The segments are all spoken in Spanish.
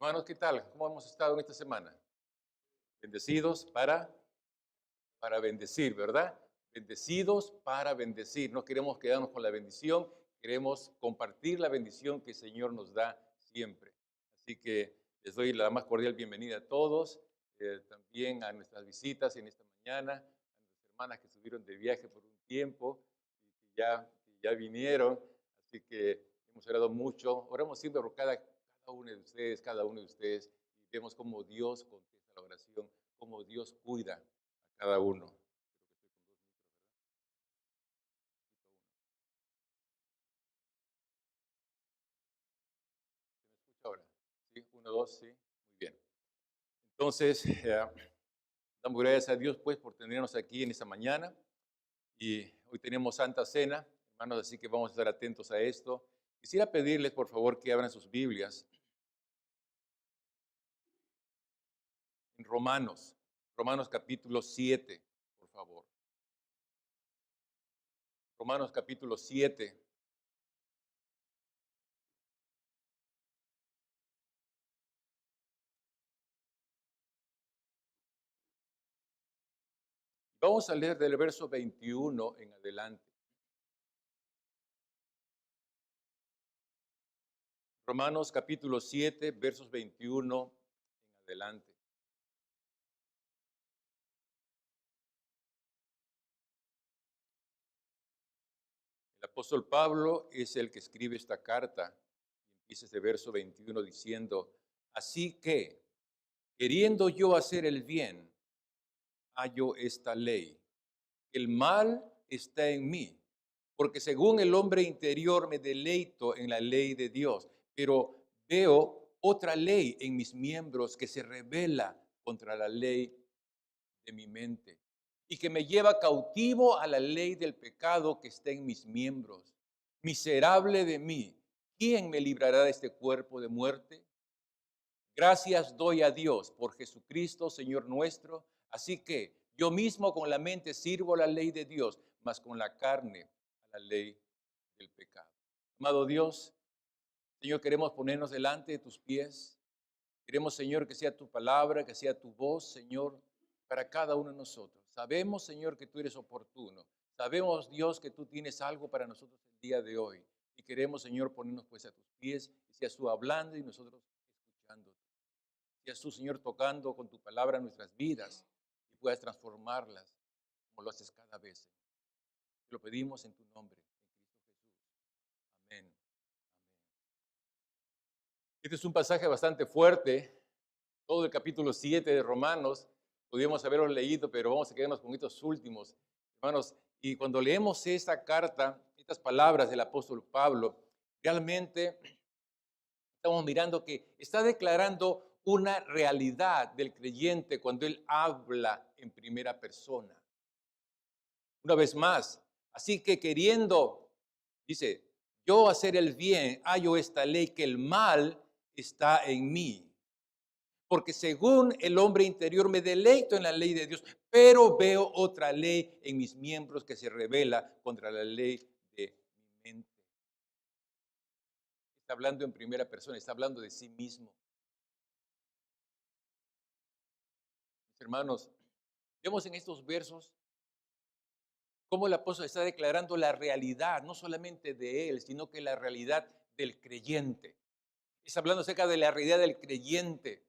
Hermanos, ¿qué tal? ¿Cómo hemos estado en esta semana? Bendecidos para bendecir, ¿verdad? Bendecidos para bendecir. No queremos quedarnos con la bendición, queremos compartir la bendición que el Señor nos da siempre. Así que les doy la más cordial bienvenida a todos, también a nuestras visitas en esta mañana, a nuestras hermanas que estuvieron de viaje por un tiempo y que ya vinieron. Así que hemos orado mucho, oramos siempre por cada uno de ustedes, y vemos cómo Dios contesta la oración, cómo Dios cuida a cada uno. ¿Se me escucha ahora? Sí, uno, dos, sí, muy bien. Entonces, damos gracias a Dios pues por tenernos aquí en esta mañana y hoy tenemos Santa Cena, hermanos, así que vamos a estar atentos a esto. Quisiera pedirles por favor que abran sus Biblias en Romanos capítulo 7, por favor. Romanos capítulo 7. Vamos a leer del verso 21 en adelante. Romanos capítulo 7, versos 21 en adelante. El apóstol Pablo es el que escribe esta carta y empieza este verso 21 diciendo, así que, queriendo yo hacer el bien, hallo esta ley. El mal está en mí, porque según el hombre interior me deleito en la ley de Dios, pero veo otra ley en mis miembros que se rebela contra la ley de mi mente y que me lleva cautivo a la ley del pecado que está en mis miembros. Miserable de mí, ¿quién me librará de este cuerpo de muerte? Gracias doy a Dios por Jesucristo, Señor nuestro. Así que yo mismo con la mente sirvo la ley de Dios, mas con la carne a la ley del pecado. Amado Dios, Señor, queremos ponernos delante de tus pies. Queremos, Señor, que sea tu palabra, que sea tu voz, Señor, para cada uno de nosotros. Sabemos, Señor, que tú eres oportuno. Sabemos, Dios, que tú tienes algo para nosotros el día de hoy. Y queremos, Señor, ponernos pues a tus pies, y seas tú hablando y nosotros escuchando. Seas tú, Señor, tocando con tu palabra nuestras vidas y puedas transformarlas como lo haces cada vez. Te lo pedimos en tu nombre, en Cristo Jesús. Amén. Amén. Este es un pasaje bastante fuerte. Todo el capítulo 7 de Romanos, podríamos haberlo leído, pero vamos a quedarnos con estos últimos, hermanos. Y cuando leemos esta carta, estas palabras del apóstol Pablo, realmente estamos mirando que está declarando una realidad del creyente cuando él habla en primera persona. Una vez más, así que queriendo, dice, yo hacer el bien, hallo esta ley que el mal está en mí. Porque según el hombre interior me deleito en la ley de Dios, pero veo otra ley en mis miembros que se revela contra la ley de mi mente. Está hablando en primera persona, está hablando de sí mismo. Mis hermanos, vemos en estos versos cómo el apóstol está declarando la realidad, no solamente de él, sino que la realidad del creyente. Está hablando acerca de la realidad del creyente,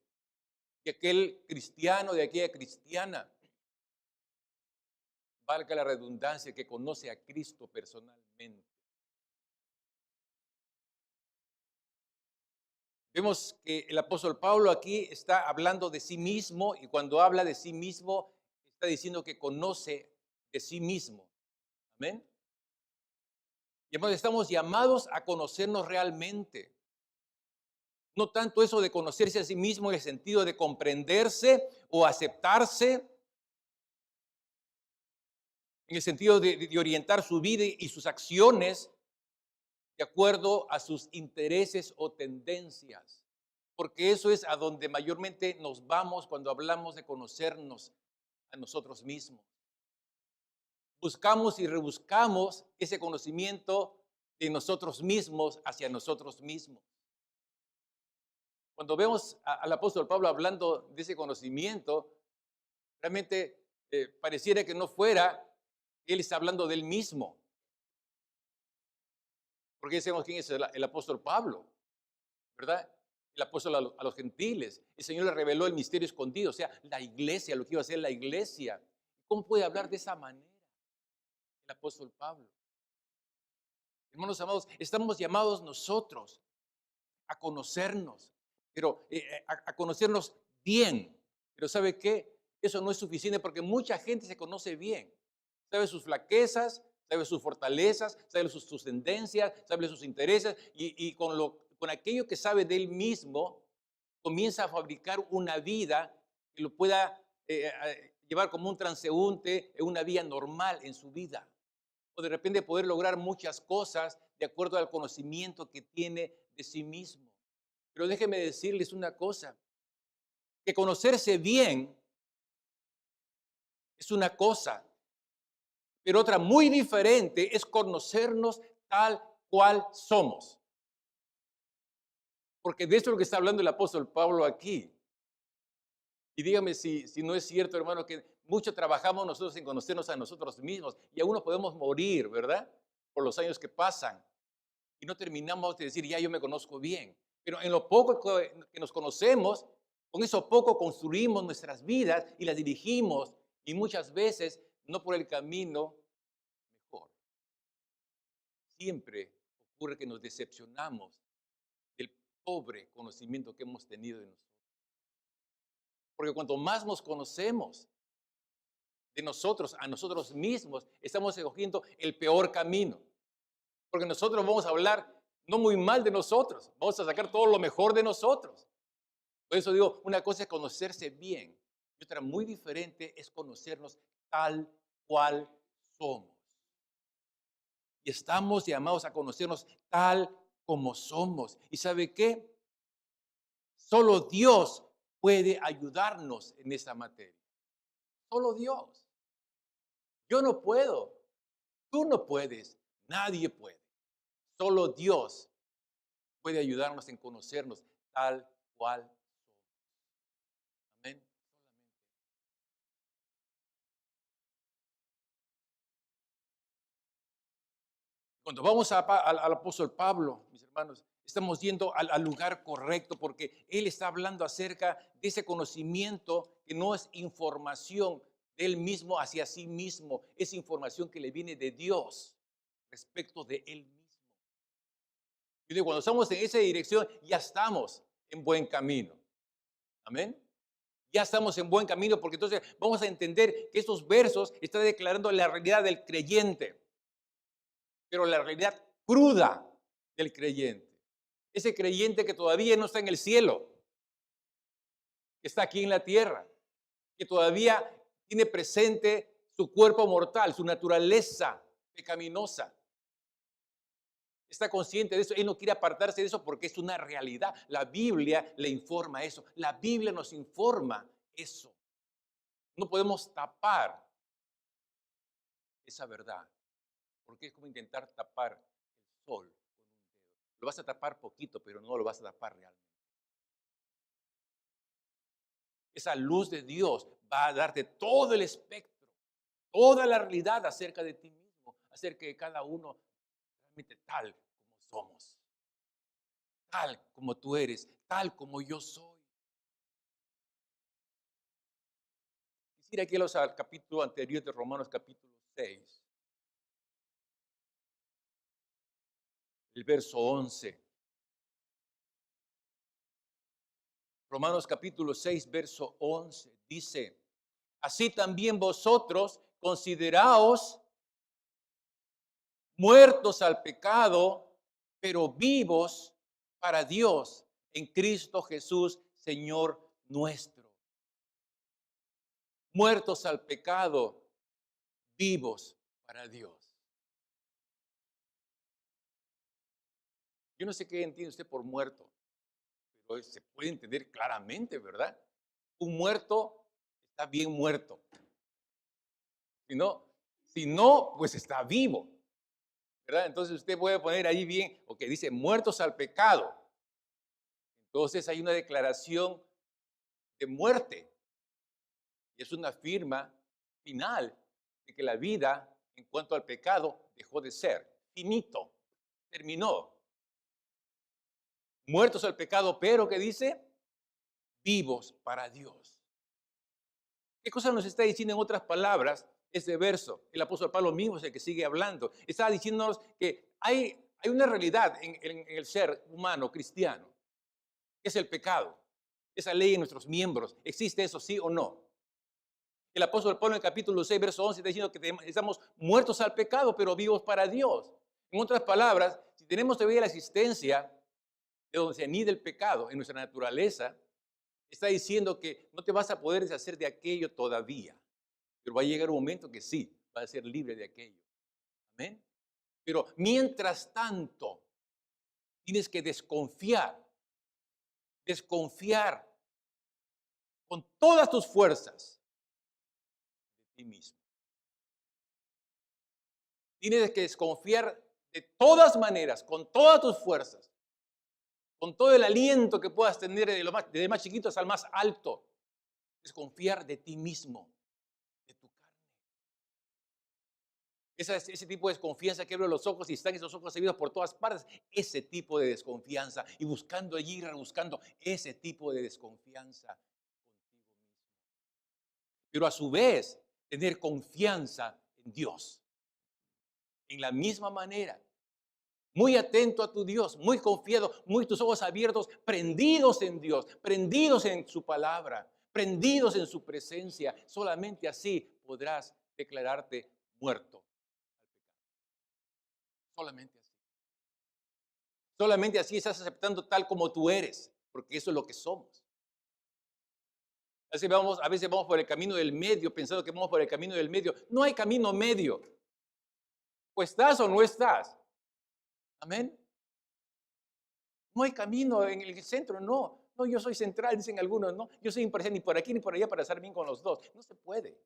de aquel cristiano, de aquella cristiana, valga la redundancia, que conoce a Cristo personalmente. Vemos que el apóstol Pablo aquí está hablando de sí mismo y cuando habla de sí mismo está diciendo que conoce de sí mismo. Amén. Y además estamos llamados a conocernos realmente. No tanto eso de conocerse a sí mismo en el sentido de comprenderse o aceptarse, en el sentido de orientar su vida y sus acciones de acuerdo a sus intereses o tendencias. Porque eso es a donde mayormente nos vamos cuando hablamos de conocernos a nosotros mismos. Buscamos y rebuscamos ese conocimiento de nosotros mismos hacia nosotros mismos. Cuando vemos al apóstol Pablo hablando de ese conocimiento, realmente pareciera que no fuera, él está hablando del mismo. Porque ya sabemos quién es el apóstol Pablo, ¿verdad? El apóstol a los gentiles. El Señor le reveló el misterio escondido, o sea, la iglesia, lo que iba a ser la iglesia. ¿Cómo puede hablar de esa manera el apóstol Pablo? Hermanos amados, estamos llamados nosotros a conocernos, pero a conocernos bien. Pero ¿sabe qué? Eso no es suficiente porque mucha gente se conoce bien. Sabe sus flaquezas, sabe sus fortalezas, sabe sus tendencias, sabe sus intereses y con aquello que sabe de él mismo, comienza a fabricar una vida que lo pueda llevar como un transeúnte en una vida normal en su vida. O de repente poder lograr muchas cosas de acuerdo al conocimiento que tiene de sí mismo. Pero déjeme decirles una cosa, que conocerse bien es una cosa, pero otra muy diferente es conocernos tal cual somos. Porque de esto es lo que está hablando el apóstol Pablo aquí. Y dígame si no es cierto, hermano, que mucho trabajamos nosotros en conocernos a nosotros mismos y aún no podemos morir, ¿verdad? Por los años que pasan. Y no terminamos de decir, ya yo me conozco bien. Pero en lo poco que nos conocemos, con eso poco construimos nuestras vidas y las dirigimos. Y muchas veces no por el camino mejor. Siempre ocurre que nos decepcionamos del pobre conocimiento que hemos tenido de nosotros. Porque cuanto más nos conocemos de nosotros a nosotros mismos, estamos escogiendo el peor camino. Porque nosotros vamos a hablar no muy mal de nosotros, vamos a sacar todo lo mejor de nosotros. Por eso digo, una cosa es conocerse bien y otra muy diferente es conocernos tal cual somos. Y estamos llamados a conocernos tal como somos. ¿Y sabe qué? Solo Dios puede ayudarnos en esa materia. Solo Dios. Yo no puedo. Tú no puedes. Nadie puede. Solo Dios puede ayudarnos en conocernos tal cual somos. Amén. Cuando vamos al apóstol Pablo, mis hermanos, estamos yendo al lugar correcto porque él está hablando acerca de ese conocimiento que no es información de él mismo hacia sí mismo, es información que le viene de Dios respecto de él mismo. Y cuando estamos en esa dirección, ya estamos en buen camino. Amén. Ya estamos en buen camino porque entonces vamos a entender que estos versos están declarando la realidad del creyente, pero la realidad cruda del creyente. Ese creyente que todavía no está en el cielo, que está aquí en la tierra, que todavía tiene presente su cuerpo mortal, su naturaleza pecaminosa. Está consciente de eso, él no quiere apartarse de eso porque es una realidad. La Biblia le informa eso, la Biblia nos informa eso. No podemos tapar esa verdad, porque es como intentar tapar el sol con un dedo. Lo vas a tapar poquito, pero no lo vas a tapar realmente. Esa luz de Dios va a darte todo el espectro, toda la realidad acerca de ti mismo, acerca de cada uno realmente tal como somos, tal como tú eres, tal como yo soy. Quisiera que los al capítulo anterior de Romanos capítulo 6, el verso 11. Romanos capítulo 6, verso 11 dice, así también vosotros consideraos muertos al pecado, pero vivos para Dios en Cristo Jesús, Señor nuestro. Muertos al pecado, vivos para Dios. Yo no sé qué entiende usted por muerto, pero se puede entender claramente, ¿verdad? Un muerto está bien muerto. Si no, pues está vivo, ¿verdad? Entonces usted puede poner ahí bien, o que dice muertos al pecado. Entonces hay una declaración de muerte. Y es una firma final de que la vida, en cuanto al pecado, dejó de ser. Finito. Terminó. Muertos al pecado, pero ¿qué dice? Vivos para Dios. ¿Qué cosa nos está diciendo en otras palabras este verso? El apóstol Pablo mismo es el que sigue hablando. Está diciéndonos que hay una realidad en el ser humano cristiano, que es el pecado. Esa ley en nuestros miembros. ¿Existe eso, sí o no? El apóstol Pablo en el capítulo 6, verso 11 está diciendo que estamos muertos al pecado, pero vivos para Dios. En otras palabras, si tenemos todavía la existencia de donde se anida el pecado en nuestra naturaleza, está diciendo que no te vas a poder deshacer de aquello todavía. Pero va a llegar un momento que sí, vas a ser libre de aquello. Amén. Pero mientras tanto, tienes que desconfiar con todas tus fuerzas de ti mismo. Tienes que desconfiar de todas maneras, con todas tus fuerzas, con todo el aliento que puedas tener desde más chiquitos al más alto. Desconfiar de ti mismo, de tu carne. Ese tipo de desconfianza que abre los ojos y están esos ojos abiertos por todas partes. Ese tipo de desconfianza. Y buscando allí, rebuscando ese tipo de desconfianza contigo mismo. Pero a su vez, tener confianza en Dios. En la misma manera. Muy atento a tu Dios, muy confiado, muy tus ojos abiertos, prendidos en Dios, prendidos en su palabra, prendidos en su presencia. Solamente así podrás declararte muerto al pecado. Solamente así. Solamente así estás aceptando tal como tú eres, porque eso es lo que somos. A veces vamos por el camino del medio, pensando que vamos por el camino del medio. No hay camino medio. O estás o no estás. Amén. No hay camino en el centro, no. No, yo soy central, dicen algunos, no. Yo soy imparcial ni por aquí ni por allá para estar bien con los dos. No se puede.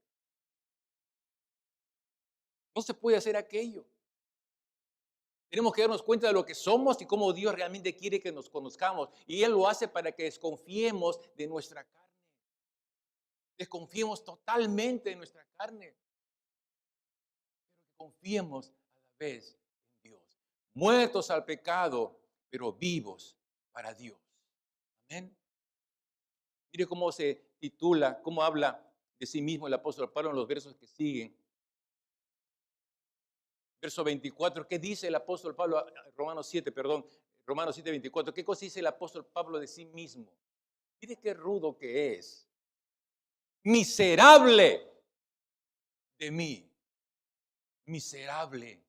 No se puede hacer aquello. Tenemos que darnos cuenta de lo que somos y cómo Dios realmente quiere que nos conozcamos. Y Él lo hace para que desconfiemos de nuestra carne. Desconfiemos totalmente de nuestra carne. Pero que confiemos a la vez en Dios. Muertos al pecado, pero vivos para Dios. Amén. Mire cómo se titula, cómo habla de sí mismo el apóstol Pablo en los versos que siguen. Verso 24, ¿qué dice el apóstol Pablo? Romanos 7, 24. ¿Qué cosa dice el apóstol Pablo de sí mismo? Mire qué rudo que es. Miserable de mí. Miserable.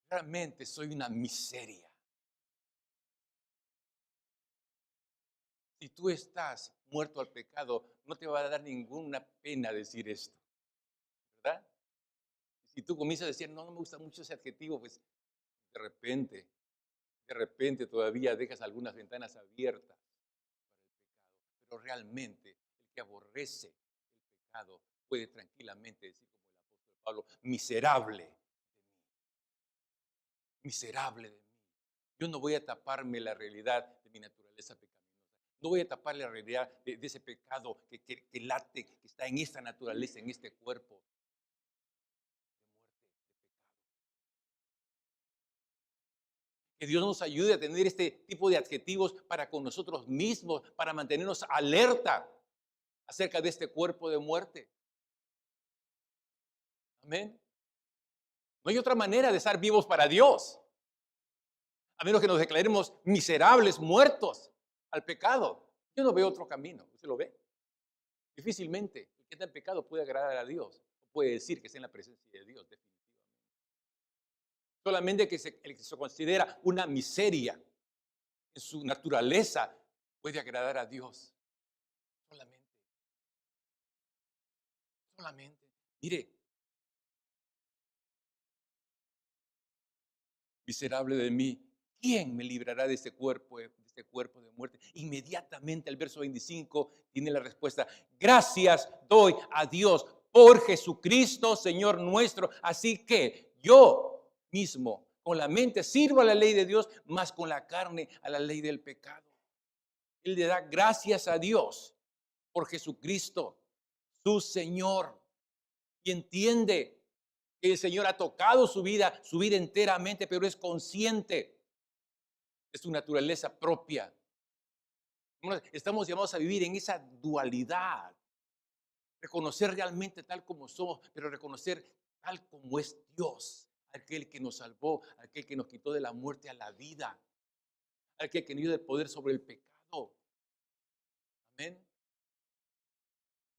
Realmente soy una miseria. Si tú estás muerto al pecado, no te va a dar ninguna pena decir esto, ¿verdad? Si tú comienzas a decir, no me gusta mucho ese adjetivo, pues de repente todavía dejas algunas ventanas abiertas para el pecado. Pero realmente el que aborrece el pecado puede tranquilamente decir como el apóstol Pablo, miserable de mí. Miserable de mí. Yo no voy a taparme la realidad de mi naturaleza pecaminosa. No voy a tapar la realidad de ese pecado que late, que está en esta naturaleza, en este cuerpo. Que Dios nos ayude a tener este tipo de adjetivos para con nosotros mismos, para mantenernos alerta acerca de este cuerpo de muerte. Amén. No hay otra manera de estar vivos para Dios, a menos que nos declaremos miserables, muertos al pecado. Yo no veo otro camino. ¿Usted lo ve? Difícilmente el que está en pecado puede agradar a Dios, o puede decir que está en la presencia de Dios, definitivamente. Solamente el que se considera una miseria en su naturaleza puede agradar a Dios. Solamente. Mire, miserable de mí, ¿quién me librará de este cuerpo de muerte? Inmediatamente el verso 25 tiene la respuesta. Gracias doy a Dios por Jesucristo, Señor nuestro. Así que yo mismo, con la mente, sirvo a la ley de Dios, más con la carne a la ley del pecado. Él le da gracias a Dios por Jesucristo, su Señor, y entiende que el Señor ha tocado su vida enteramente, pero es consciente de su naturaleza propia. Estamos llamados a vivir en esa dualidad, reconocer realmente tal como somos, pero reconocer tal como es Dios, aquel que nos salvó, aquel que nos quitó de la muerte a la vida, aquel que nos dio el poder sobre el pecado. Amén.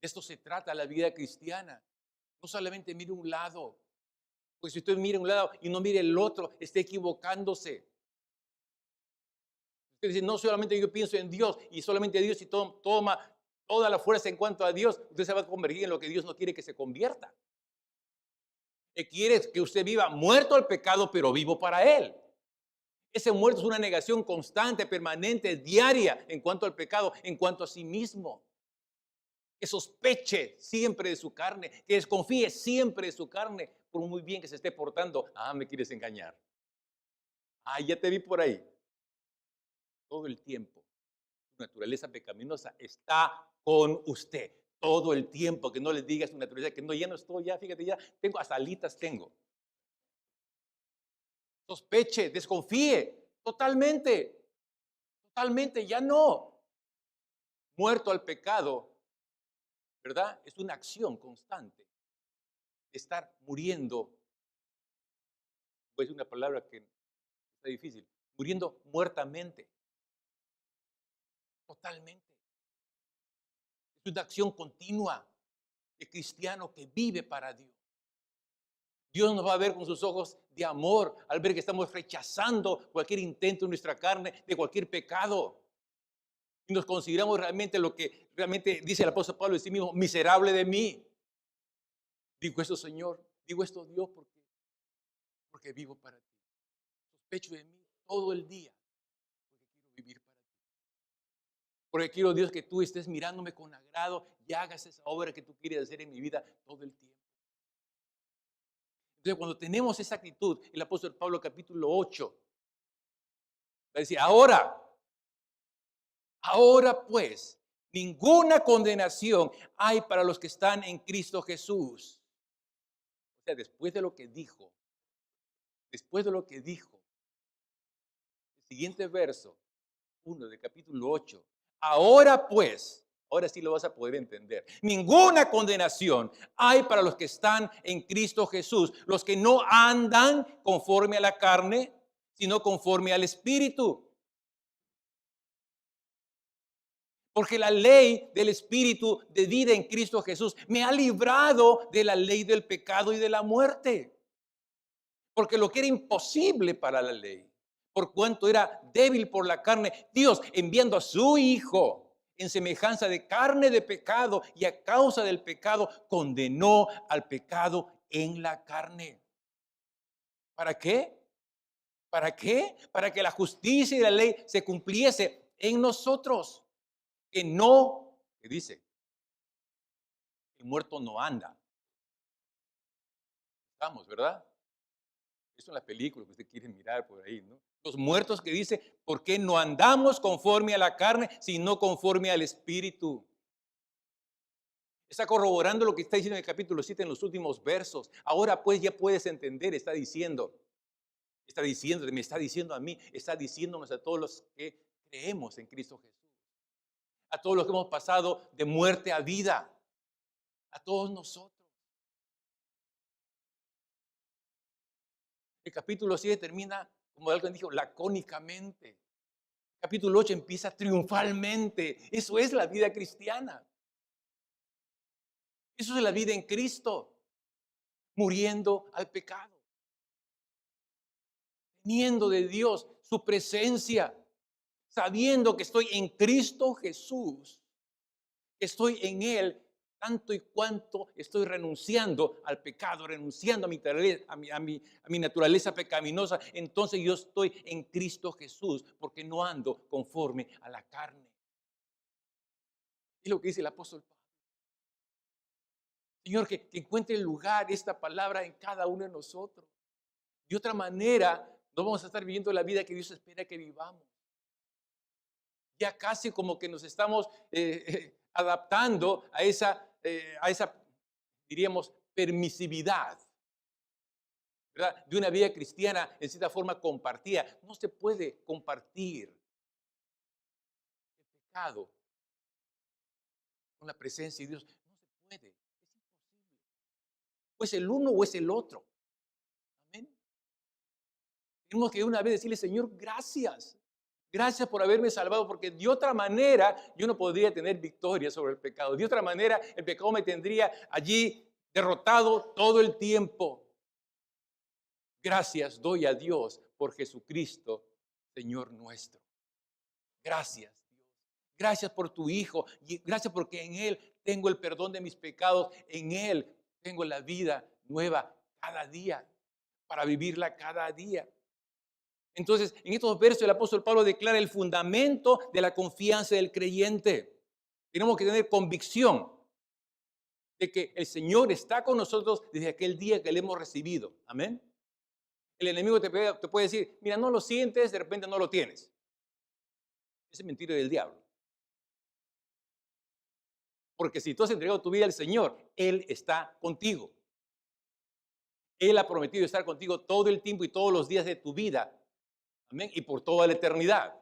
De esto se trata la vida cristiana. No solamente mire un lado, pues si usted mira un lado y no mire el otro, está equivocándose. Usted dice, no solamente yo pienso en Dios y solamente Dios y toma toda la fuerza en cuanto a Dios, usted se va a convertir en lo que Dios no quiere que se convierta. Él quiere que usted viva muerto al pecado, pero vivo para Él. Ese muerto es una negación constante, permanente, diaria en cuanto al pecado, en cuanto a sí mismo. Que sospeche siempre de su carne, que desconfíe siempre de su carne, por muy bien que se esté portando. Ah, me quieres engañar. Ah, ya te vi por ahí. Todo el tiempo, su naturaleza pecaminosa está con usted. Todo el tiempo, que no le diga su naturaleza, que no, ya no estoy, ya, fíjate, ya tengo, hasta alitas tengo. Sospeche, desconfíe, totalmente, totalmente, ya no. Muerto al pecado, ¿verdad? Es una acción constante de estar muriendo. Pues una palabra que está difícil, muriendo muertamente, totalmente. Es una acción continua de cristiano que vive para Dios. Dios nos va a ver con sus ojos de amor al ver que estamos rechazando cualquier intento en nuestra carne de cualquier pecado. Y nos consideramos realmente lo que realmente dice el apóstol Pablo de sí mismo, miserable de mí. Digo esto, Señor, digo esto, Dios, porque vivo para ti. Sospecho de mí todo el día, porque quiero vivir para ti. Porque quiero, Dios, que tú estés mirándome con agrado y hagas esa obra que tú quieres hacer en mi vida todo el tiempo. Entonces, cuando tenemos esa actitud, el apóstol Pablo capítulo 8, va a decir, ahora pues, ninguna condenación hay para los que están en Cristo Jesús. O sea, después de lo que dijo, el siguiente verso, 1 del capítulo 8, ahora pues, ahora sí lo vas a poder entender. Ninguna condenación hay para los que están en Cristo Jesús, los que no andan conforme a la carne, sino conforme al Espíritu. Porque la ley del Espíritu de vida en Cristo Jesús me ha librado de la ley del pecado y de la muerte. Porque lo que era imposible para la ley, por cuanto era débil por la carne, Dios enviando a su Hijo en semejanza de carne de pecado y a causa del pecado, condenó al pecado en la carne. ¿Para qué? ¿Para qué? Para que la justicia y la ley se cumpliese en nosotros. Que no, que dice, el muerto no anda. Estamos, ¿verdad? Eso es la película que usted quiere mirar por ahí, ¿no? Los muertos que dice, ¿por qué no andamos conforme a la carne, sino conforme al Espíritu? Está corroborando lo que está diciendo en el capítulo 7 en los últimos versos. Ahora pues ya puedes entender, está diciendo, me está diciendo a mí, está diciéndonos a todos los que creemos en Cristo Jesús. A todos los que hemos pasado de muerte a vida. A todos nosotros. El capítulo 7 termina, como alguien dijo, lacónicamente. Capítulo 8 empieza triunfalmente. Eso es la vida cristiana. Eso es la vida en Cristo. Muriendo al pecado. Teniendo de Dios su presencia. Sabiendo que estoy en Cristo Jesús. Que estoy en Él tanto y cuanto estoy renunciando al pecado, renunciando a mi naturaleza pecaminosa, entonces yo estoy en Cristo Jesús, porque no ando conforme a la carne. Es lo que dice el apóstol Pablo. Señor, que encuentre lugar esta palabra en cada uno de nosotros. De otra manera, no vamos a estar viviendo la vida que Dios espera que vivamos. Ya casi como que nos estamos adaptando a esa, diríamos, permisividad, ¿verdad? De una vida cristiana en cierta forma compartida. No se puede compartir el pecado con la presencia de Dios. No se puede, es imposible. O es el uno o es el otro. Amén. Tenemos que una vez decirle, Señor, gracias. Gracias por haberme salvado, porque de otra manera yo no podría tener victoria sobre el pecado. De otra manera el pecado me tendría allí derrotado todo el tiempo. Gracias doy a Dios por Jesucristo, Señor nuestro. Gracias, Dios. Gracias por tu Hijo. Y gracias porque en Él tengo el perdón de mis pecados. En Él tengo la vida nueva cada día, para vivirla cada día. Entonces, en estos versos el apóstol Pablo declara el fundamento de la confianza del creyente. Tenemos que tener convicción de que el Señor está con nosotros desde aquel día que le hemos recibido. Amén. El enemigo te puede decir, mira, no lo sientes, de repente no lo tienes. Esa es mentira del diablo. Porque si tú has entregado tu vida al Señor, Él está contigo. Él ha prometido estar contigo todo el tiempo y todos los días de tu vida. Amén. Y por toda la eternidad.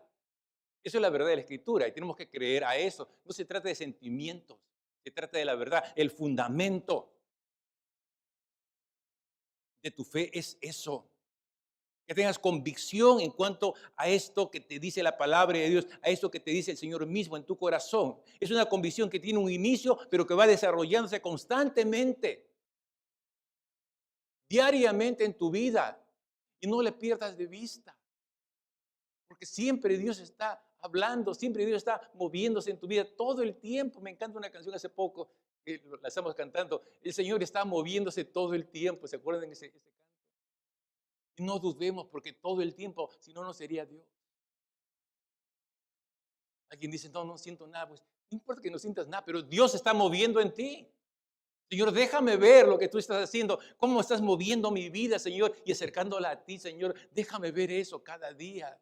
Eso es la verdad de la Escritura y tenemos que creer a eso. No se trata de sentimientos, se trata de la verdad. El fundamento de tu fe es eso. Que tengas convicción en cuanto a esto que te dice la palabra de Dios, a esto que te dice el Señor mismo en tu corazón. Es una convicción que tiene un inicio, pero que va desarrollándose constantemente, diariamente en tu vida. Y no le pierdas de vista. Porque siempre Dios está hablando, siempre Dios está moviéndose en tu vida todo el tiempo. Me encanta una canción hace poco, que la estamos cantando. El Señor está moviéndose todo el tiempo. ¿Se acuerdan de ese canto? Y no dudemos porque todo el tiempo, si no, no sería Dios. Alguien dice, no, no siento nada. Pues no importa que no sientas nada, pero Dios se está moviendo en ti. Señor, déjame ver lo que tú estás haciendo, cómo estás moviendo mi vida, Señor, y acercándola a ti, Señor. Déjame ver eso cada día.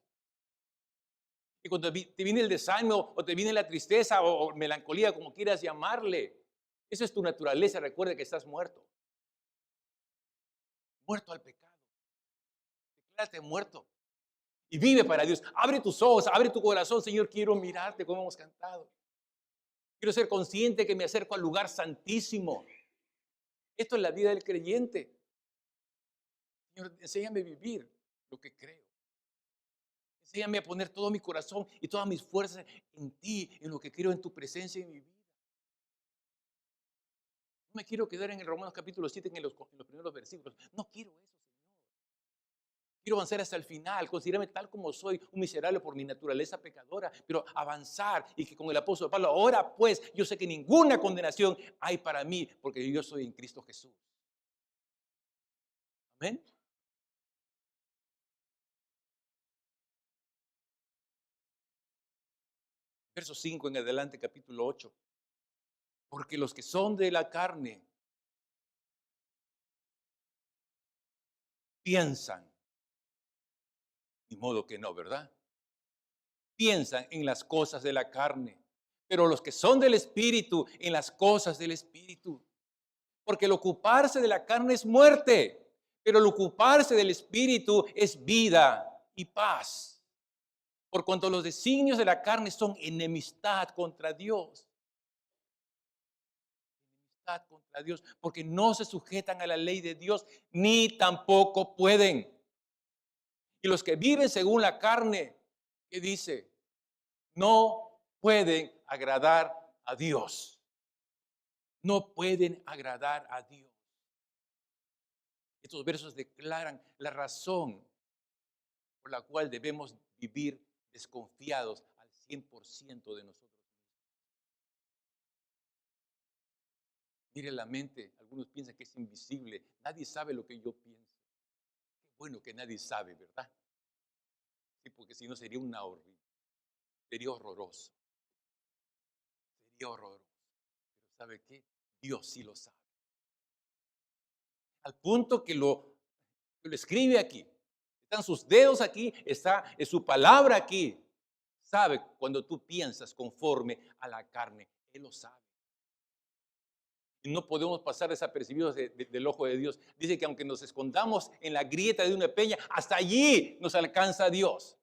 Y cuando te viene el desánimo o te viene la tristeza o melancolía, como quieras llamarle, eso es tu naturaleza. Recuerda que estás muerto. Muerto al pecado. Declárate muerto. Y vive para Dios. Abre tus ojos, abre tu corazón, Señor. Quiero mirarte como hemos cantado. Quiero ser consciente que me acerco al lugar santísimo. Esto es la vida del creyente. Señor, enséñame a vivir lo que creo. Enséñame a poner todo mi corazón y todas mis fuerzas en ti, en lo que quiero, en tu presencia y en mi vida. No me quiero quedar en el Romanos capítulo 7, en los primeros versículos. No quiero eso, Señor. Quiero avanzar hasta el final, considerarme tal como soy, un miserable por mi naturaleza pecadora, pero avanzar y que con el apóstol Pablo, ahora pues, yo sé que ninguna condenación hay para mí, porque yo soy en Cristo Jesús. Amén. Verso 5 en adelante, capítulo 8. Porque los que son de la carne piensan, ni modo que no, ¿verdad? Piensan en las cosas de la carne, pero los que son del Espíritu, en las cosas del Espíritu. Porque el ocuparse de la carne es muerte, pero el ocuparse del Espíritu es vida y paz. Por cuanto los designios de la carne son enemistad contra Dios. Enemistad contra Dios, porque no se sujetan a la ley de Dios, ni tampoco pueden. Y los que viven según la carne, ¿qué dice? No pueden agradar a Dios. No pueden agradar a Dios. Estos versos declaran la razón por la cual debemos vivir desconfiados al 100% de nosotros mismos. Mire la mente, algunos piensan que es invisible. Nadie sabe lo que yo pienso. Qué bueno que nadie sabe, ¿verdad? Sí, porque si no sería una horrible. Sería horroroso. Sería horroroso. Pero ¿sabe qué? Dios sí lo sabe. Al punto que lo escribe aquí. Están sus dedos aquí, está su palabra aquí. sabe cuando tú piensas conforme a la carne. Él lo sabe. Y no podemos pasar desapercibidos del ojo de Dios. Dice que aunque nos escondamos en la grieta de una peña, hasta allí nos alcanza Dios.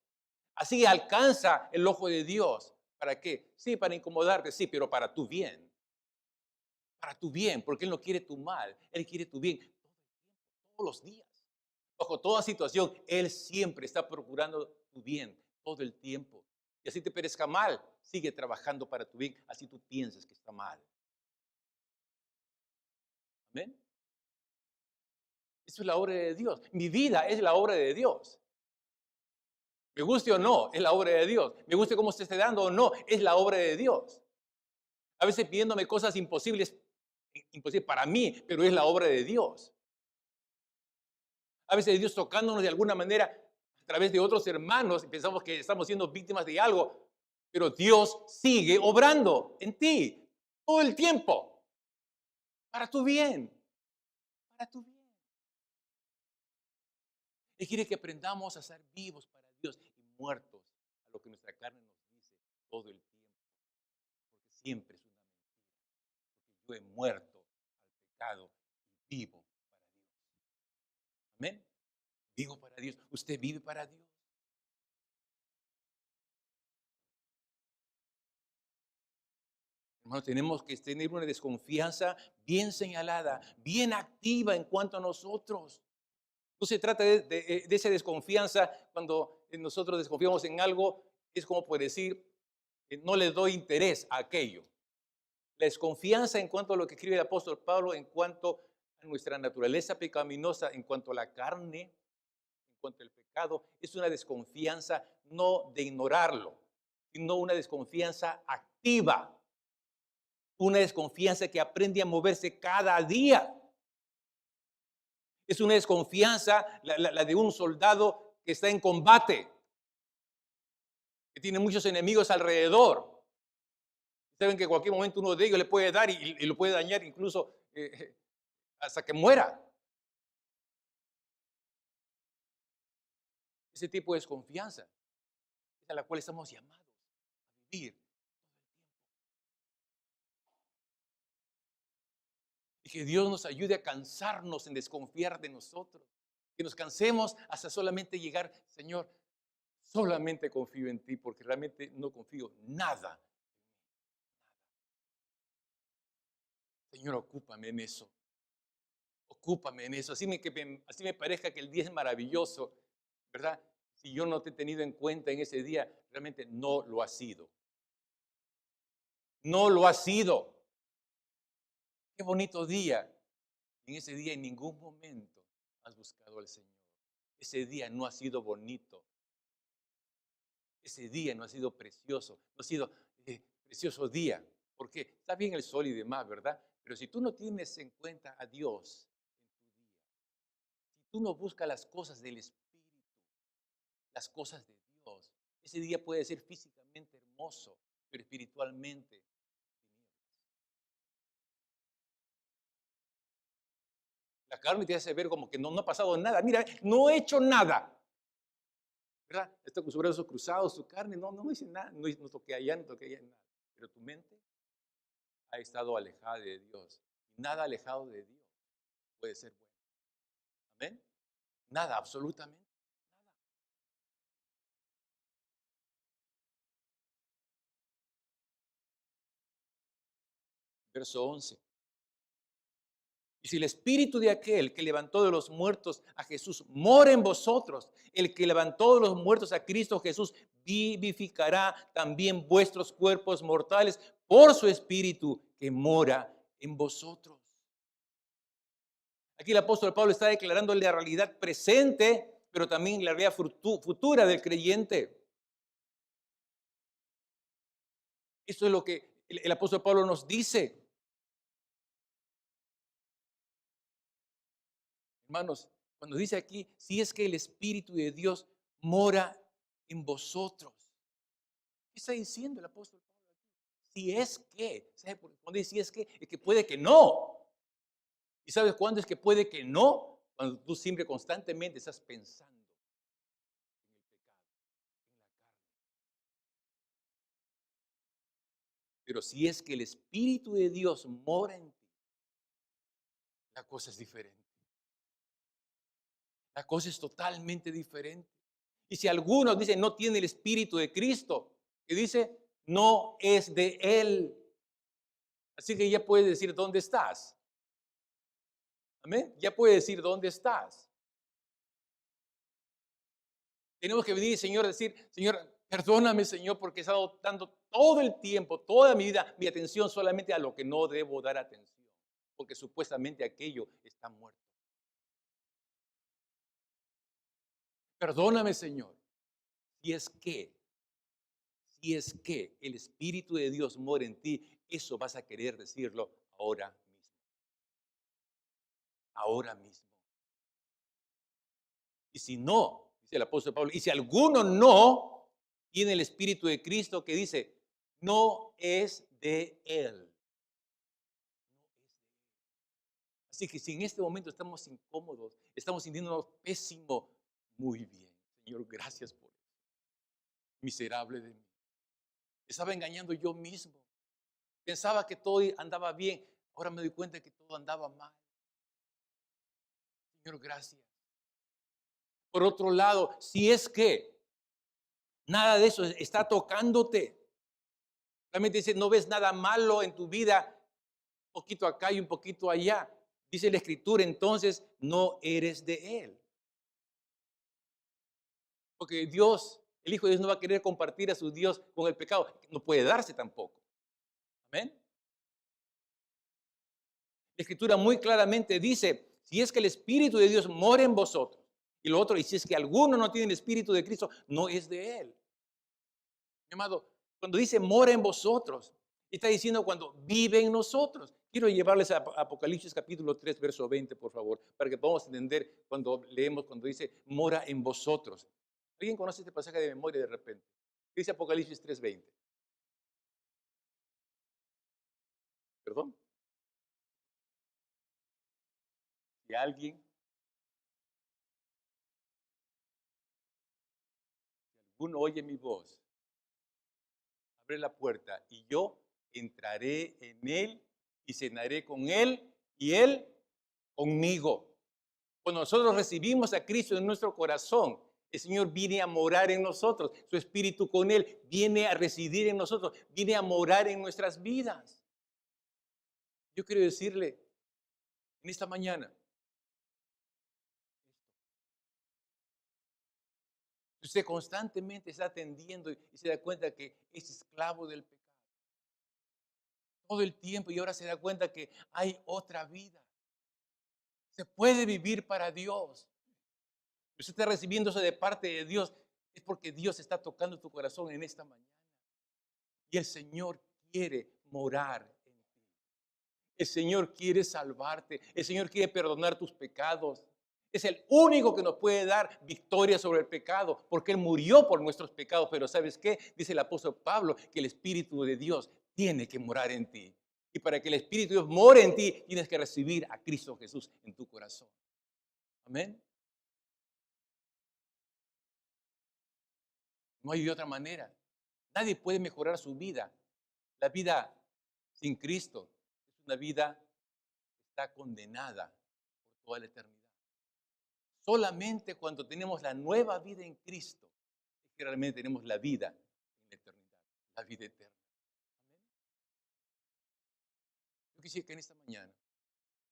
Así alcanza el ojo de Dios. ¿Para qué? Sí, para incomodarte, sí, pero para tu bien. Para tu bien, porque Él no quiere tu mal, Él quiere tu bien todos los días. Bajo toda situación, Él siempre está procurando tu bien todo el tiempo. Y así te parezca mal, sigue trabajando para tu bien, así tú piensas que está mal. Amén. Eso es la obra de Dios. Mi vida es la obra de Dios. Me guste o no, es la obra de Dios. Me guste cómo se esté dando o no, es la obra de Dios. A veces pidiéndome cosas imposibles, imposibles para mí, pero es la obra de Dios. A veces Dios tocándonos de alguna manera a través de otros hermanos y pensamos que estamos siendo víctimas de algo, pero Dios sigue obrando en ti todo el tiempo para tu bien, para tu bien. Él quiere que aprendamos a ser vivos para Dios y muertos a lo que nuestra carne nos dice todo el tiempo, porque siempre es una mentira, porque yo he muerto al pecado y vivo para Dios. Amén. Vivo para Dios. ¿Usted vive para Dios? Hermanos, tenemos que tener una desconfianza bien señalada, bien activa en cuanto a nosotros. No se trata de esa desconfianza cuando nosotros desconfiamos en algo, es como por decir, no le doy interés a aquello. La desconfianza en cuanto a lo que escribe el apóstol Pablo, en cuanto a nuestra naturaleza pecaminosa, en cuanto a la carne, en cuanto al pecado, es una desconfianza no de ignorarlo, sino una desconfianza activa. Una desconfianza que aprende a moverse cada día. Es una desconfianza, la de un soldado que está en combate, que tiene muchos enemigos alrededor. Saben que en cualquier momento uno de ellos le puede dar y lo puede dañar incluso hasta que muera. Ese tipo de desconfianza es a la cual estamos llamados a vivir. Y que Dios nos ayude a cansarnos en desconfiar de nosotros. Que nos cansemos hasta solamente llegar, Señor, solamente confío en ti porque realmente no confío nada. Señor, ocúpame en eso. Ocúpame en eso. Así me parezca que el día es maravilloso, ¿verdad? Si yo no te he tenido en cuenta en ese día, realmente no lo ha sido. No lo ha sido. Qué bonito día. En ese día en ningún momento has buscado al Señor. Ese día no ha sido bonito. Ese día no ha sido precioso. No ha sido precioso día. Porque está bien el sol y demás, ¿verdad? Pero si tú no tienes en cuenta a Dios en tu día, si tú no buscas las cosas del Espíritu, las cosas de Dios, ese día puede ser físicamente hermoso, pero espiritualmente la carne te hace ver como que no ha pasado nada. Mira, no he hecho nada. ¿Verdad? Está con sus brazos cruzados, su carne, no hice nada. No toqué allá, no toqué allá, nada. Pero tu mente ha estado alejada de Dios. Y nada alejado de Dios puede ser bueno. Amén. Nada, absolutamente nada. Verso 11. Y si el espíritu de aquel que levantó de los muertos a Jesús mora en vosotros, el que levantó de los muertos a Cristo Jesús vivificará también vuestros cuerpos mortales por su espíritu que mora en vosotros. Aquí el apóstol Pablo está declarando la realidad presente, pero también la realidad futura del creyente. Eso es lo que el apóstol Pablo nos dice. Hermanos, cuando dice aquí, si es que el Espíritu de Dios mora en vosotros. ¿Qué está diciendo el apóstol Pablo aquí? Si es que, ¿sabe por qué? Cuando dice si es que puede que no. ¿Y sabes cuándo es que puede que no? Cuando tú siempre constantemente estás pensando en el pecado, en la carne. Pero si es que el Espíritu de Dios mora en ti, la cosa es diferente. La cosa es totalmente diferente. Y si algunos dicen no tiene el Espíritu de Cristo, que dice no es de Él. Así que ya puedes decir dónde estás. Amén. Ya puedes decir dónde estás. Tenemos que venir, Señor, a decir, Señor, perdóname, Señor, porque he estado dando todo el tiempo, toda mi vida, mi atención solamente a lo que no debo dar atención, porque supuestamente aquello está muerto. Perdóname, Señor, si es que, si es que el Espíritu de Dios mora en ti, eso vas a querer decirlo ahora mismo. Ahora mismo. Y si no, dice el apóstol Pablo, y si alguno no tiene el Espíritu de Cristo, que dice, no es de Él. Así que si en este momento estamos incómodos, estamos sintiéndonos pésimo, muy bien. Señor, gracias por eso. Miserable de mí. Estaba engañando yo mismo. Pensaba que todo andaba bien. Ahora me doy cuenta que todo andaba mal. Señor, gracias. Por otro lado, si es que nada de eso está tocándote, realmente dice, no ves nada malo en tu vida, un poquito acá y un poquito allá. Dice la Escritura, entonces no eres de Él. Porque Dios, el Hijo de Dios no va a querer compartir a su Dios con el pecado. No puede darse tampoco. Amén. La Escritura muy claramente dice, si es que el Espíritu de Dios mora en vosotros, y lo otro, y si es que alguno no tiene el Espíritu de Cristo, no es de Él. Mi amado, cuando dice mora en vosotros, está diciendo cuando vive en nosotros. Quiero llevarles a Apocalipsis capítulo 3, verso 20, por favor, para que podamos entender cuando leemos, cuando dice mora en vosotros. ¿Alguien conoce este pasaje de memoria de repente? ¿Qué dice Apocalipsis 3:20? ¿Perdón? Si alguien, uno oye mi voz, abre la puerta y yo entraré en él y cenaré con él y él conmigo. Cuando nosotros recibimos a Cristo en nuestro corazón, el Señor viene a morar en nosotros, su Espíritu con Él viene a residir en nosotros, viene a morar en nuestras vidas. Yo quiero decirle en esta mañana, usted constantemente está atendiendo y se da cuenta que es esclavo del pecado todo el tiempo y ahora se da cuenta que hay otra vida. Se puede vivir para Dios. Usted está recibiendo eso de parte de Dios. Es porque Dios está tocando tu corazón en esta mañana. Y el Señor quiere morar en ti. El Señor quiere salvarte. El Señor quiere perdonar tus pecados. Es el único que nos puede dar victoria sobre el pecado, porque Él murió por nuestros pecados. Pero ¿sabes qué? Dice el apóstol Pablo que el Espíritu de Dios tiene que morar en ti. Y para que el Espíritu de Dios more en ti, tienes que recibir a Cristo Jesús en tu corazón. Amén. No hay de otra manera. Nadie puede mejorar su vida. La vida sin Cristo es una vida que está condenada por toda la eternidad. Solamente cuando tenemos la nueva vida en Cristo es que realmente tenemos la vida en la eternidad, la vida eterna. Amén. Yo quisiera que en esta mañana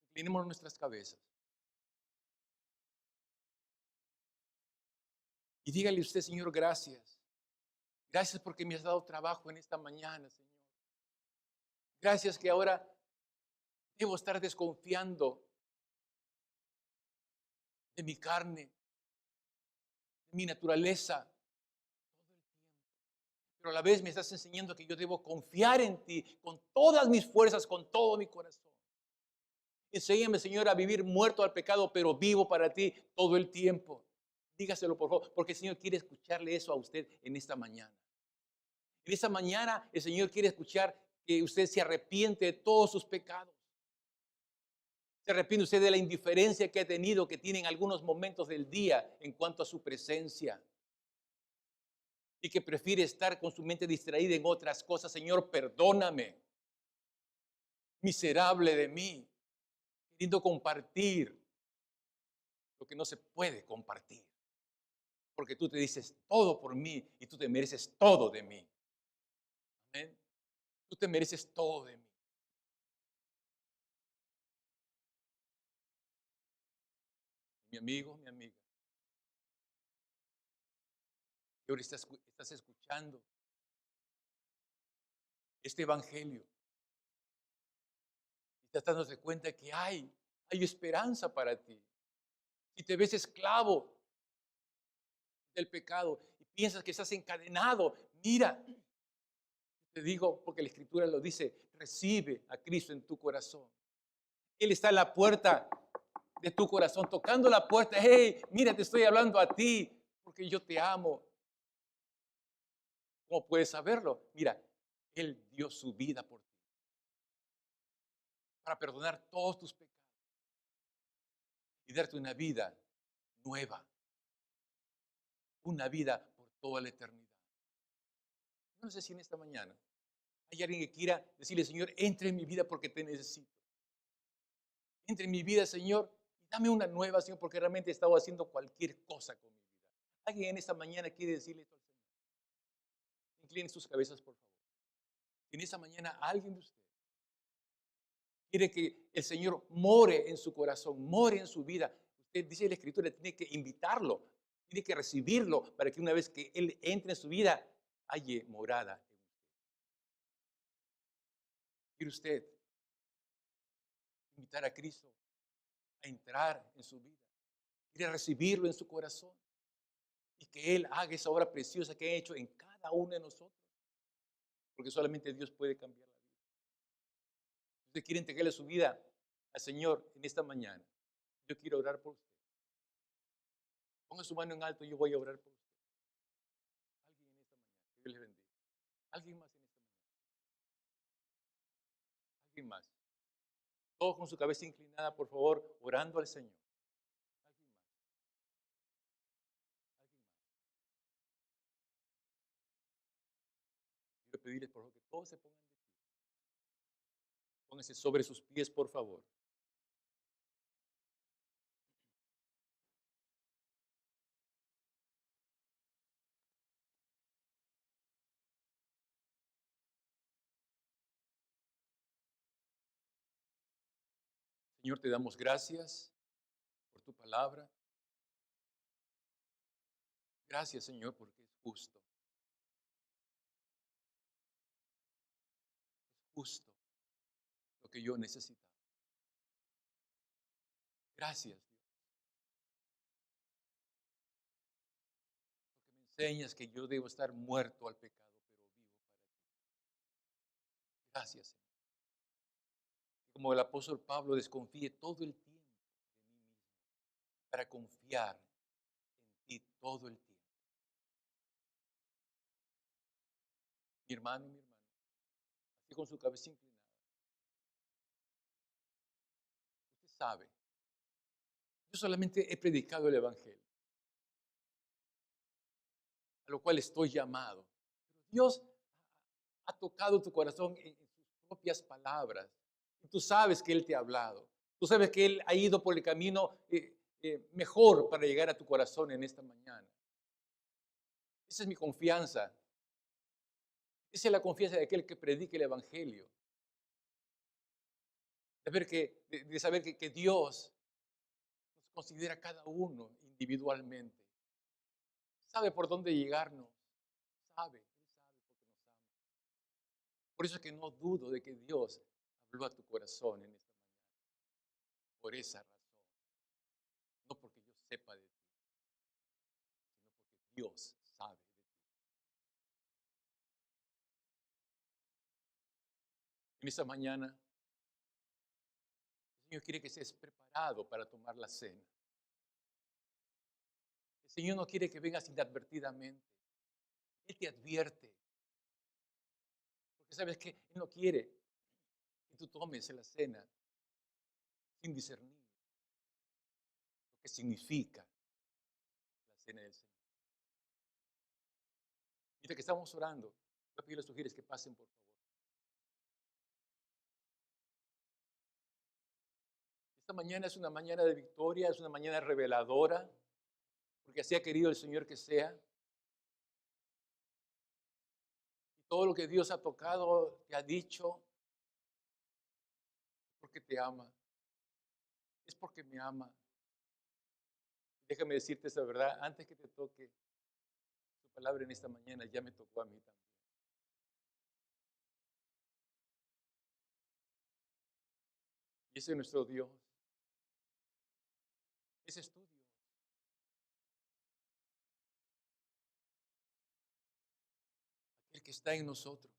inclinemos nuestras cabezas y dígale usted, Señor, gracias. Gracias porque me has dado trabajo en esta mañana, Señor. Gracias que ahora debo estar desconfiando de mi carne, de mi naturaleza, pero a la vez me estás enseñando que yo debo confiar en ti con todas mis fuerzas, con todo mi corazón. Enséñame, Señor, a vivir muerto al pecado, pero vivo para ti todo el tiempo. Dígaselo, por favor, porque el Señor quiere escucharle eso a usted en esta mañana. En esta mañana el Señor quiere escuchar que usted se arrepiente de todos sus pecados. Se arrepiente usted de la indiferencia que ha tenido, que tiene en algunos momentos del día en cuanto a su presencia. y que prefiere estar con su mente distraída en otras cosas, Señor, perdóname, miserable de mí, queriendo compartir lo que no se puede compartir, porque tú te dices todo por mí y tú te mereces todo de mí. Amén. Tú te mereces todo de mí. Mi amigo, mi amiga, que ahora estás escuchando este evangelio y estás dándote cuenta que hay esperanza para ti. Si te ves esclavo del pecado y piensas que estás encadenado, mira, te digo porque la Escritura lo dice, recibe a Cristo en tu corazón. Él está en la puerta de tu corazón, tocando la puerta. Hey, mira, te estoy hablando a ti porque yo te amo. ¿Cómo puedes saberlo? Mira, Él dio su vida por ti para perdonar todos tus pecados y darte una vida nueva, una vida por toda la eternidad. No sé si en esta mañana hay alguien que quiera decirle, Señor, entre en mi vida porque te necesito. Entre en mi vida, Señor, y dame una nueva, Señor, porque realmente he estado haciendo cualquier cosa con mi vida. Alguien en esta mañana quiere decirle esto al Señor. Inclinen sus cabezas, por favor. En esta mañana alguien de ustedes quiere que el Señor more en su corazón, more en su vida. Usted dice la Escritura, tiene que invitarlo, tiene que recibirlo para que una vez que Él entre en su vida, haya morada en usted. ¿Quiere usted invitar a Cristo a entrar en su vida? ¿Quiere recibirlo en su corazón? Y que Él haga esa obra preciosa que ha hecho en cada uno de nosotros. Porque solamente Dios puede cambiar la vida. Usted quiere entregarle su vida al Señor en esta mañana. Yo quiero orar por usted. Ponga su mano en alto y yo voy a orar por usted. Alguien en esta mañana. Que Dios les bendiga. Alguien más en esta mañana. Alguien más. Todos con su cabeza inclinada, por favor, orando al Señor. Alguien más. Alguien más. Quiero pedirles, por favor, que todos se pongan de pie. Pónganse sobre sus pies, por favor. Señor, te damos gracias por tu palabra. Gracias, Señor, porque es justo. Es justo lo que yo necesitaba. Gracias, Dios, porque me enseñas que yo debo estar muerto al pecado, pero vivo para ti. Gracias, Señor. Que como el apóstol Pablo desconfíe todo el tiempo de mí mismo para confiar en ti todo el tiempo. Mi hermano, así con su cabeza inclinada, usted sabe, yo solamente he predicado el Evangelio, a lo cual estoy llamado. Pero Dios ha tocado tu corazón en sus propias palabras. Y tú sabes que Él te ha hablado. Tú sabes que Él ha ido por el camino mejor para llegar a tu corazón en esta mañana. Esa es mi confianza. Esa es la confianza de aquel que predica el Evangelio. De saber que Dios nos considera cada uno individualmente. Sabe por dónde llegarnos. Sabe, Él sabe porque nos ama. Por eso es que no dudo de que Dios habló a tu corazón en esta mañana. Por esa razón. No porque yo sepa de ti, sino porque Dios sabe de ti. En esta mañana, el Señor quiere que estés preparado para tomar la cena. El Señor no quiere que vengas inadvertidamente. Él te advierte. Porque sabes que Él no quiere que tú tomes la cena sin discernir lo que significa la cena del Señor. Mientras que estamos orando, voy a pedir a los sugieres que pasen, por favor. Esta mañana es una mañana de victoria, es una mañana reveladora, porque así ha querido el Señor que sea. Y todo lo que Dios ha tocado, te ha dicho, es porque te ama. Es porque me ama. Déjame decirte esa verdad, antes que te toque su palabra en esta mañana, ya me tocó a mí también. Y ese es nuestro Dios. Ese es tu Dios. El que está en nosotros.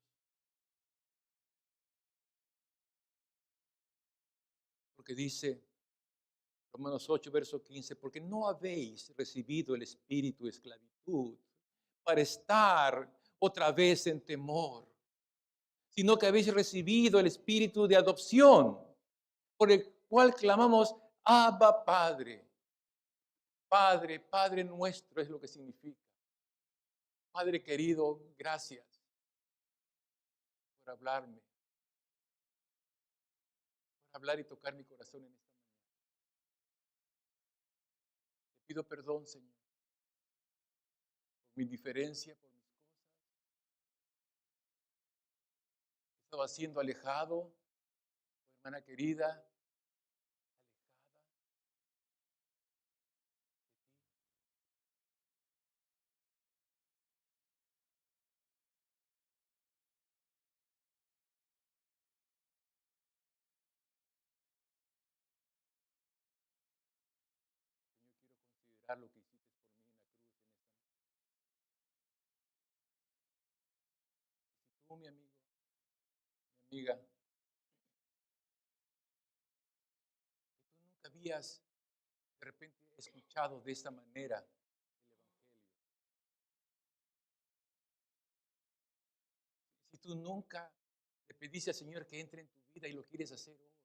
Porque dice Romanos 8, verso 15, porque no habéis recibido el espíritu de esclavitud para estar otra vez en temor, sino que habéis recibido el espíritu de adopción, por el cual clamamos, Abba, Padre. Padre, Padre nuestro es lo que significa. Padre querido, gracias por hablarme, por hablar y tocar mi corazón en esta mañana. Te pido perdón, Señor, por mi indiferencia, por mis cosas. Estaba siendo alejado, hermana querida, alejada. Señor, quiero considerar lo que hiciste por mí en la cruz en esta mañana. Si tú, mi amigo, mi amiga, que tú nunca habías de repente escuchado de esta manera el Evangelio, si tú nunca le pediste al Señor que entre en tu vida y lo quieres hacer hoy,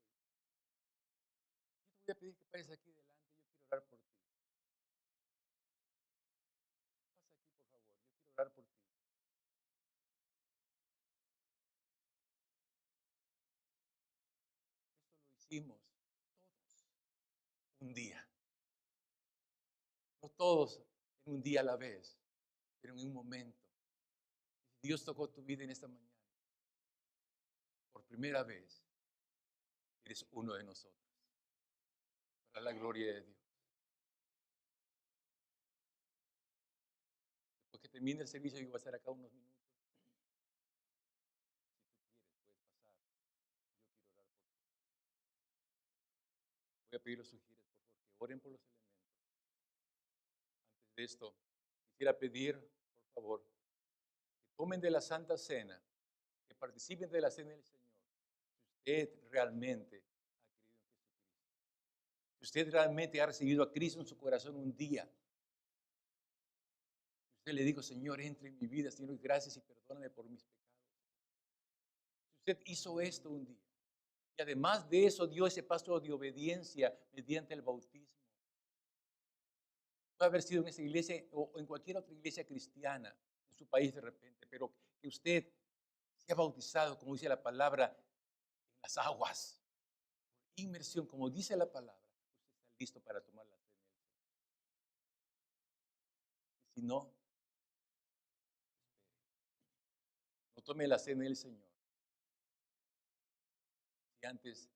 yo te voy a pedir que pases aquí delante, yo quiero orar por ti. Pasa aquí, por favor, yo quiero orar por ti. Esto lo hicimos todos un día. No todos en un día a la vez, pero en un momento. Dios tocó tu vida en esta mañana. Por primera vez, eres uno de nosotros. Para la gloria de Dios. Después que termine el servicio, yo voy a estar acá unos minutos. Si tú quieres, puedes pasar. Yo quiero orar por ti. Voy a pedir a los sugieres, por favor, que oren por los elementos. Antes de esto, quisiera pedir, por favor, que tomen de la Santa Cena, que participen de la Cena del Señor. Si usted realmente ha creído en Jesucristo, si usted realmente ha recibido a Cristo en su corazón un día, si usted le dijo, Señor, entre en mi vida, Señor, gracias y perdóname por mis pecados. Si usted hizo esto un día, y además de eso dio ese paso de obediencia mediante el bautismo, puede haber sido en esa iglesia o en cualquier otra iglesia cristiana en su país de repente, pero que usted se ha bautizado, como dice la palabra, en las aguas, inmersión, como dice la palabra, usted está listo para tomar la cena del Señor. Y si no, no tome la cena del Señor. Si antes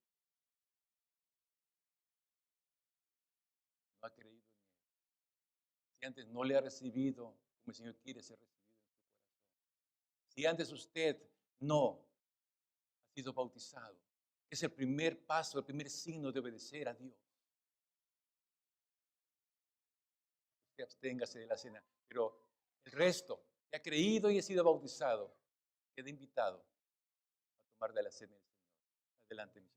no ha creído en Él, si antes no le ha recibido como el Señor quiere ser recibido en su corazón, si antes usted no ha sido bautizado, es el primer paso, el primer signo de obedecer a Dios. Usted absténgase de la cena, pero el resto, que ha creído y ha sido bautizado, queda invitado a tomar de la cena del Señor. Adelante, mis